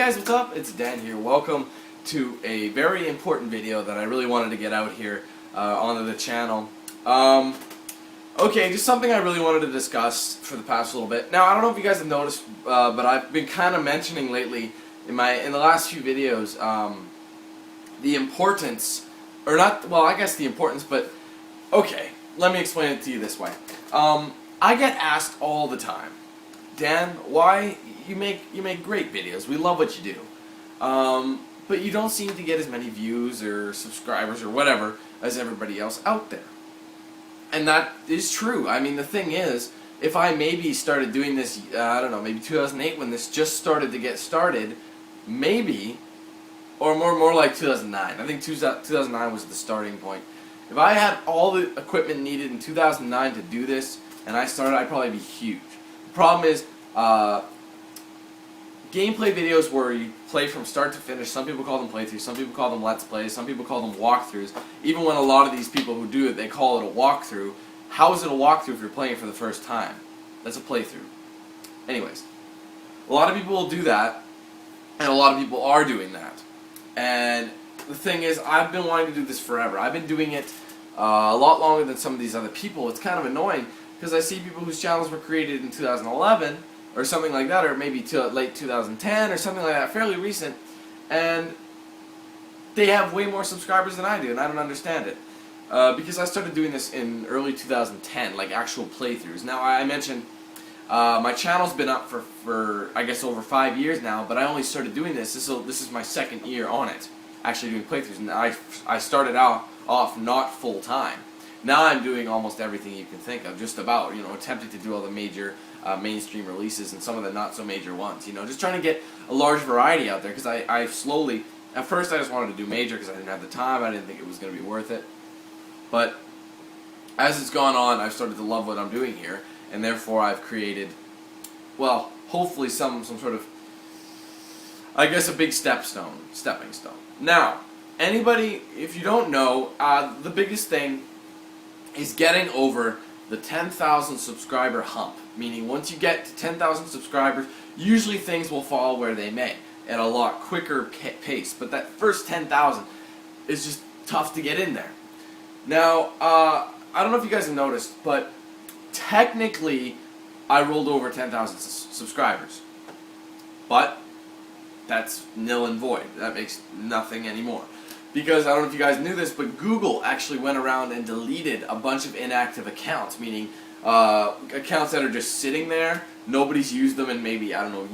guys, what's up? It's Dan here. Welcome to a very important video that I really wanted to get out here onto the channel. Okay, just something I really wanted to discuss for the past little bit. Now, I don't know if you guys have noticed, but I've been kind of mentioning lately in the last few videos the importance, or not, well, I guess the importance, but okay, let me explain it to you this way. I get asked all the time, Dan, why you make great videos. We love what you do. But you don't seem to get as many views or subscribers or whatever as everybody else out there. And that is true. I mean, the thing is, if I maybe started doing this, I don't know, maybe 2008 when this just started to get started, maybe, or more like 2009. I think 2009 was the starting point. If I had all the equipment needed in 2009 to do this, and I started, I'd probably be huge. The problem is, gameplay videos where you play from start to finish, some people call them playthroughs, some people call them let's plays, some people call them walkthroughs. Even when a lot of these people who do it, they call it a walkthrough. How is it a walkthrough if you're playing it for the first time? That's a playthrough. Anyways, a lot of people will do that, and a lot of people are doing that. And the thing is, I've been wanting to do this forever. I've been doing it a lot longer than some of these other people. It's kind of annoying because I see people whose channels were created in 2011 or something like that, or maybe late 2010 or something like that, fairly recent, and they have way more subscribers than I do, and I don't understand it. Because I started doing this in early 2010, like actual playthroughs. Now, I mentioned my channel's been up for I guess over 5 years now, but I only started doing this. This is my second year on it, actually doing playthroughs, and I started off not full time. Now I'm doing almost everything you can think of, just about, attempting to do all the major mainstream releases and some of the not so major ones, just trying to get a large variety out there, because I slowly, at first I just wanted to do major because I didn't have the time, I didn't think it was going to be worth it, but as it's gone on, I've started to love what I'm doing here, and therefore I've created, well, hopefully some sort of, I guess, a big stepping stone. Now, anybody, if you don't know, the biggest thing is getting over the 10,000 subscriber hump. Meaning, once you get to 10,000 subscribers, usually things will fall where they may at a lot quicker pace. But that first 10,000 is just tough to get in there. Now, I don't know if you guys have noticed, but technically, I rolled over 10,000 subscribers. But that's nil and void. That makes nothing anymore. Because, I don't know if you guys knew this, but Google actually went around and deleted a bunch of inactive accounts, meaning accounts that are just sitting there, nobody's used them in maybe, I don't know,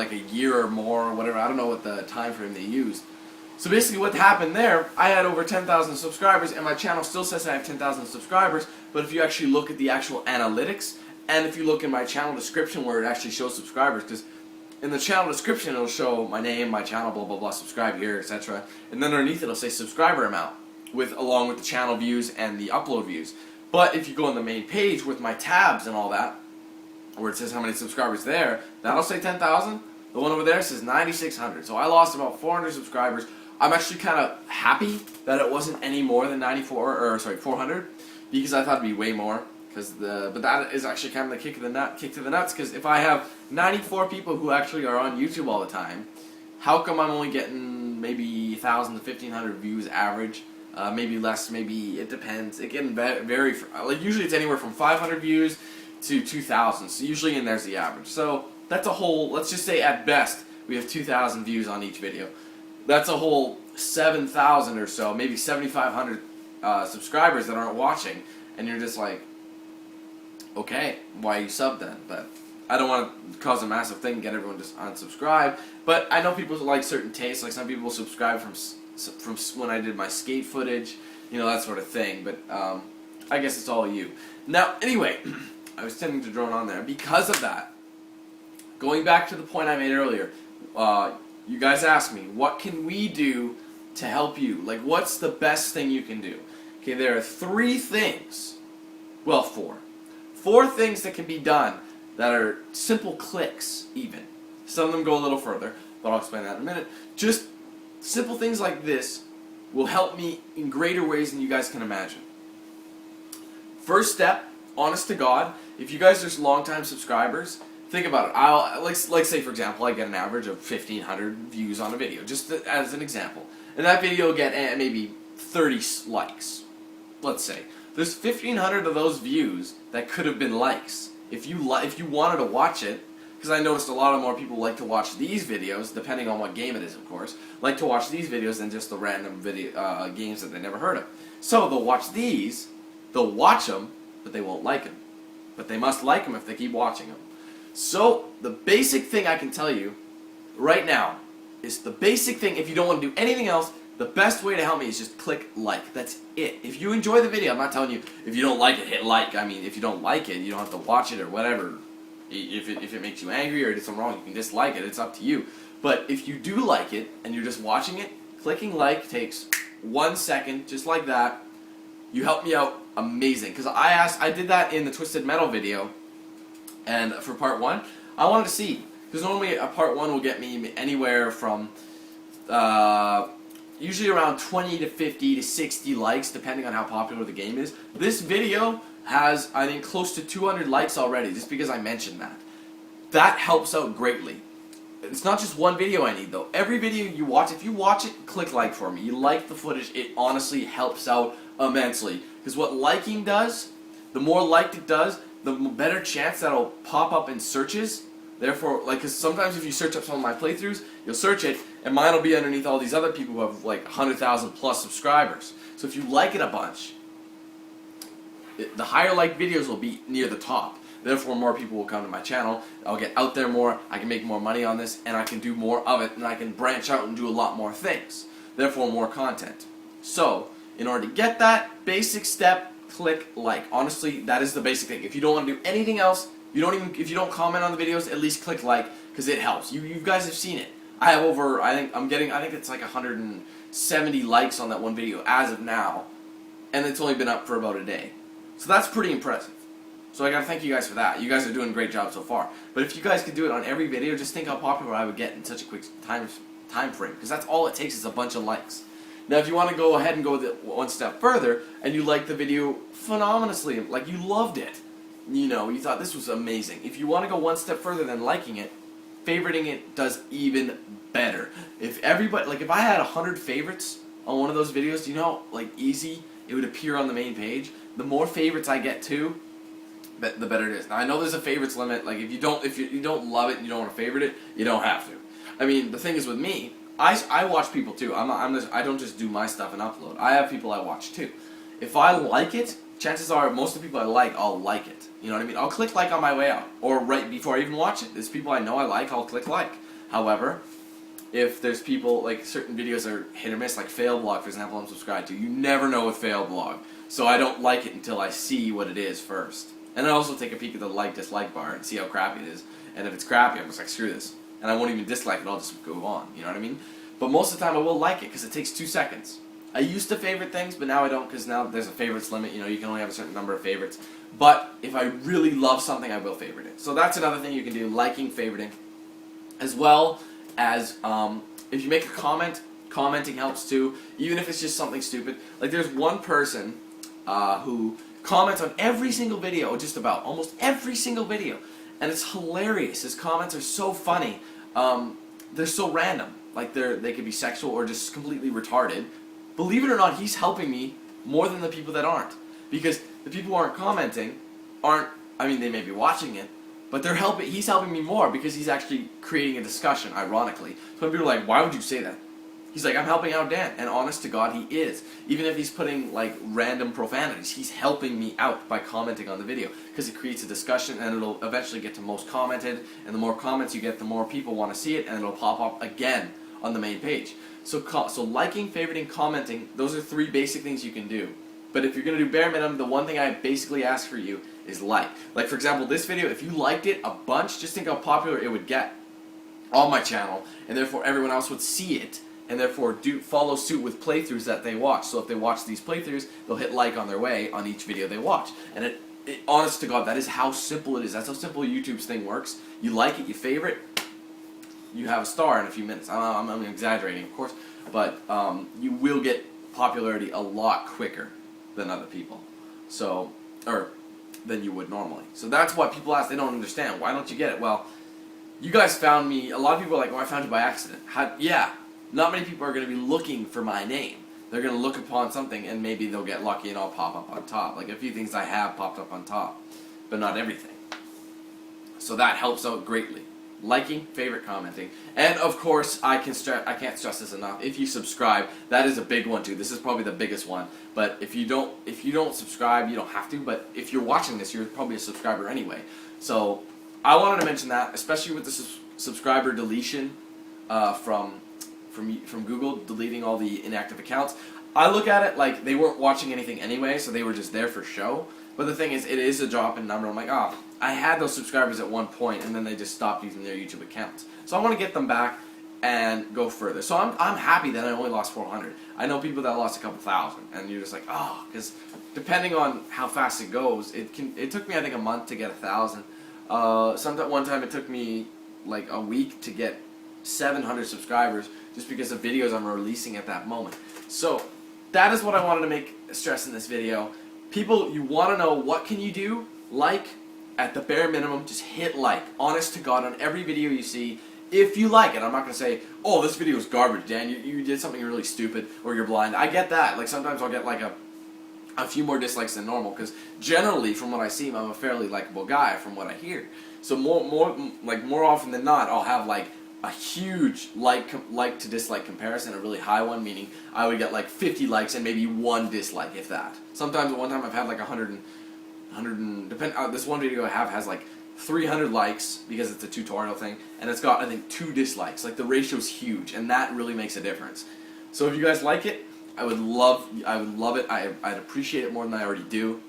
a year or more, or whatever, I don't know what the time frame they used. So basically what happened there, I had over 10,000 subscribers, and my channel still says I have 10,000 subscribers, but if you actually look at the actual analytics, and if you look in my channel description where it actually shows subscribers, because in the channel description, it'll show my name, my channel, blah, blah, blah, subscribe here, etc. And then underneath it'll say subscriber amount, along with the channel views and the upload views. But if you go on the main page with my tabs and all that, where it says how many subscribers there, that'll say 10,000. The one over there says 9,600. So I lost about 400 subscribers. I'm actually kind of happy that it wasn't any more than 400, because I thought it'd be way more. But that is actually kind of the kick to the nuts, because if I have 94 people who actually are on YouTube all the time, how come I'm only getting maybe 1,000 to 1,500 views average? Maybe less, maybe it depends. It can vary. Usually it's anywhere from 500 views to 2,000. So usually in there's the average. So that's a whole, let's just say at best we have 2,000 views on each video. That's a whole 7,000 or so, maybe 7,500 subscribers that aren't watching, and you're just like, okay, why you sub then? But I don't want to cause a massive thing and get everyone just unsubscribe. But I know people like certain tastes. Like some people subscribe from when I did my skate footage, that sort of thing. But I guess it's all you. Now, anyway, I was tending to drone on there. Because of that, going back to the point I made earlier, you guys asked me, what can we do to help you? Like, what's the best thing you can do? Okay, there are 3 things. Well, 4. 4 things that can be done that are simple clicks, even. Some of them go a little further, but I'll explain that in a minute. Just simple things like this will help me in greater ways than you guys can imagine. First step, honest to God, if you guys are long-time subscribers, think about it. I'll like say for example, I get an average of 1,500 views on a video, just as an example, and that video will get maybe 30 likes. Let's say there's 1,500 of those views that could have been likes if you wanted to watch it. Because I noticed a lot of more people like to watch these videos, depending on what game it is, of course, like to watch these videos than just the random video games that they never heard of. So they'll watch these, they'll watch them, but they won't like them. But they must like them if they keep watching them. So the basic thing I can tell you right now is the basic thing. If you don't want to do anything else, the best way to help me is just click like. That's it. If you enjoy the video, I'm not telling you if you don't like it, hit like. I mean, if you don't like it, you don't have to watch it or whatever. If it makes you angry or did something wrong, you can dislike it. It's up to you. But if you do like it and you're just watching it, clicking like takes 1 second, just like that. You helped me out amazing. Because I did that in the Twisted Metal video, and for part 1, I wanted to see. Because normally a part 1 will get me anywhere from usually around 20 to 50 to 60 likes, depending on how popular the game is. This video has, I think, close to 200 likes already, just because I mentioned that. That helps out greatly. It's not just one video I need, though. Every video you watch, if you watch it, click like for me. You like the footage, it honestly helps out immensely. Because what liking does, the more liked it does, the better chance that it'll pop up in searches. Therefore, like, because sometimes if you search up some of my playthroughs, you'll search it, and mine will be underneath all these other people who have, like, 100,000 plus subscribers. So if you like it a bunch, the higher liked videos will be near the top. Therefore, more people will come to my channel. I'll get out there more, I can make more money on this, and I can do more of it, and I can branch out and do a lot more things. Therefore, more content. So, in order to get that basic step, click like. Honestly, that is the basic thing. If you don't want to do anything else, if you don't comment on the videos, at least click like, because it helps. You guys have seen it. I have over, I think it's like 170 likes on that one video as of now, and it's only been up for about a day. So that's pretty impressive. So I gotta thank you guys for that. You guys are doing a great job so far. But if you guys could do it on every video, just think how popular I would get in such a quick time frame. Because that's all it takes is a bunch of likes. Now if you want to go ahead and go one step further, and you liked the video phenomenally, like you loved it, you know, you thought this was amazing. If you want to go one step further than liking it, favoriting it does even better. If everybody, like if I had 100 favorites on one of those videos, you know, like easy, it would appear on the main page. The more favorites I get too, the better it is. Now I know there's a favorites limit. Like if you don't love it and you don't want to favorite it, you don't have to. I mean, the thing is with me, I watch people too. I don't just do my stuff and upload. I have people I watch too. If I like it, chances are most of the people I like, I'll like it. You know what I mean? I'll click like on my way out, or right before I even watch it. There's people I know I like, I'll click like. However, if there's people, like certain videos are hit or miss, like Fail Blog, for example, I'm subscribed to. You never know with Fail Blog. So I don't like it until I see what it is first. And I also take a peek at the like-dislike bar and see how crappy it is. And if it's crappy, I'm just like, screw this. And I won't even dislike it, I'll just go on. You know what I mean? But most of the time I will like it because it takes 2 seconds. I used to favorite things, but now I don't because now there's a favorites limit. You know, you can only have a certain number of favorites. But if I really love something, I will favorite it. So that's another thing you can do, liking, favoriting. As well as if you make a comment, commenting helps too, even if it's just something stupid. Like there's one person who comments on every single video, just about, almost every single video. And it's hilarious. His comments are so funny. They're so random. Like they could be sexual or just completely retarded. Believe it or not, he's helping me more than the people that aren't. Because the people who aren't commenting aren't, I mean, they may be watching it, but he's helping me more because he's actually creating a discussion, ironically. So people are like, why would you say that? He's like, I'm helping out Dan, and honest to God, he is. Even if he's putting like random profanities, he's helping me out by commenting on the video because it creates a discussion and it'll eventually get to most commented, and the more comments you get, the more people want to see it, and it'll pop up again on the main page. So liking, favoriting, commenting, those are 3 basic things you can do. But if you're going to do bare minimum, the one thing I basically ask for you is like. Like for example, this video, if you liked it a bunch, just think how popular it would get on my channel, and therefore everyone else would see it, and therefore follow suit with playthroughs that they watch. So if they watch these playthroughs, they'll hit like on their way on each video they watch. And it honest to God, that is how simple it is. That's how simple YouTube's thing works. You like it, you favorite, you have a star in a few minutes. I'm exaggerating, of course, but you will get popularity a lot quicker than other people. So, or than you would normally. So that's why people ask, they don't understand. Why don't you get it? Well, you guys found me, a lot of people are like, oh, I found you by accident. Yeah, not many people are going to be looking for my name. They're going to look upon something and maybe they'll get lucky and I'll pop up on top. Like a few things I have popped up on top, but not everything. So that helps out greatly. Liking, favorite, commenting, and of course I can't stress this enough. If you subscribe, that is a big one too. This is probably the biggest one. But if you don't subscribe, you don't have to. But if you're watching this, you're probably a subscriber anyway. So I wanted to mention that, especially with the subscriber deletion from Google, deleting all the inactive accounts. I look at it like they weren't watching anything anyway, so they were just there for show. But the thing is, it is a drop in number. I'm like, oh, I had those subscribers at one point, and then they just stopped using their YouTube accounts. So I want to get them back and go further. So I'm happy that I only lost 400. I know people that lost a couple thousand, and you're just like, oh, because depending on how fast it goes, it took me I think a month to get 1,000. One time it took me like a week to get 700 subscribers just because of videos I'm releasing at that moment. So that is what I wanted to stress in this video. People, you want to know what can you do? Like, at the bare minimum, just hit like. Honest to God, on every video you see, if you like it. I'm not going to say, oh, this video is garbage, Dan. You did something really stupid, or you're blind. I get that. Like, sometimes I'll get like a few more dislikes than normal, because generally, from what I see, I'm a fairly likable guy from what I hear. So more often than not, I'll have like a huge like to dislike comparison, a really high one, meaning I would get like 50 likes and maybe one dislike, if that. Sometimes at one time I've had like 100 this one video I have has like 300 likes because it's a tutorial thing, and it's got I think 2 dislikes. Like the ratio's huge, and that really makes a difference. So if you guys like it, I would love it. I'd appreciate it more than I already do.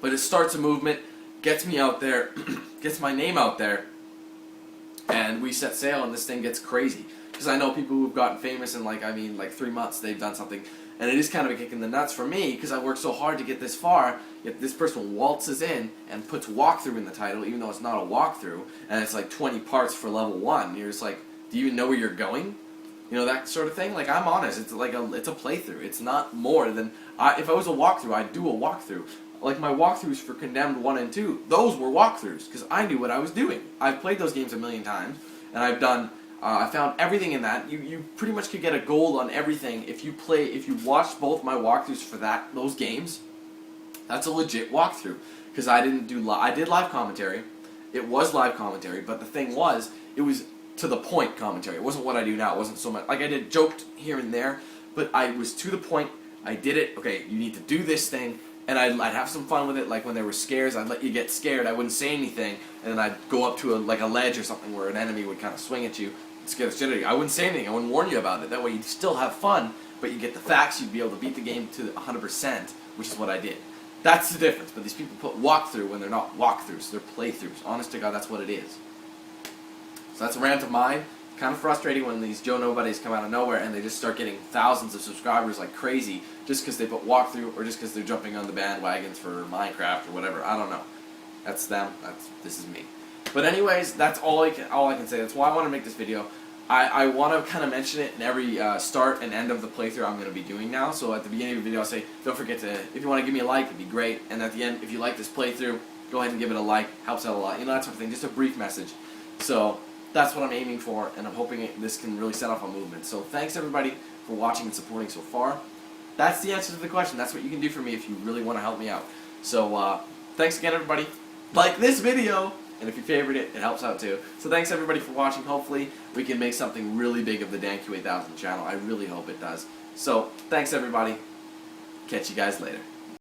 But it starts a movement, gets me out there, gets my name out there, and we set sail, and this thing gets crazy. Because I know people who've gotten famous in like 3 months, they've done something, and it is kind of a kick in the nuts for me because I worked so hard to get this far. Yet this person waltzes in and puts walkthrough in the title, even though it's not a walkthrough, and it's like 20 parts for level 1. You're just like, do you even know where you're going? You know, that sort of thing. Like, I'm honest, it's a playthrough. It's not more than if I was a walkthrough, I'd do a walkthrough. Like my walkthroughs for Condemned 1 and 2, those were walkthroughs because I knew what I was doing. I've played those games a million times, and I've done. I found everything in that. You pretty much could get a gold on everything if you watched both my walkthroughs for those games. That's a legit walkthrough because I did live commentary. It was live commentary, but the thing was, it was to the point commentary. It wasn't what I do now. It wasn't so much like I did joked here and there, but I was to the point. I did it. Okay, you need to do this thing. And I'd have some fun with it, like when there were scares, I'd let you get scared, I wouldn't say anything, and then I'd go up to a ledge or something where an enemy would kind of swing at you and scare the shit out of you. I wouldn't say anything, I wouldn't warn you about it. That way you'd still have fun, but you get the facts, you'd be able to beat the game to 100%, which is what I did. That's the difference, but these people put walkthrough when they're not walkthroughs, they're playthroughs. Honest to God, that's what it is. So that's a rant of mine. Kind of frustrating when these Joe Nobodies come out of nowhere and they just start getting thousands of subscribers like crazy just because they put walkthrough or just because they're jumping on the bandwagons for Minecraft or whatever. I don't know. That's them. This is me. But anyways, that's all I can say. That's why I want to make this video. I want to kind of mention it in every start and end of the playthrough I'm going to be doing now. So at the beginning of the video, I'll say, don't forget to, if you want to give me a like, it'd be great. And at the end, if you like this playthrough, go ahead and give it a like. Helps out a lot. You know, that sort of thing. Just a brief message. So that's what I'm aiming for, and I'm hoping this can really set off a movement. So thanks everybody for watching and supporting so far. That's the answer to the question. That's what you can do for me if you really want to help me out. So thanks again everybody. Like this video, and if you favorite it, it helps out too. So thanks everybody for watching. Hopefully we can make something really big of the DanQ8000 channel. I really hope it does. So thanks everybody. Catch you guys later.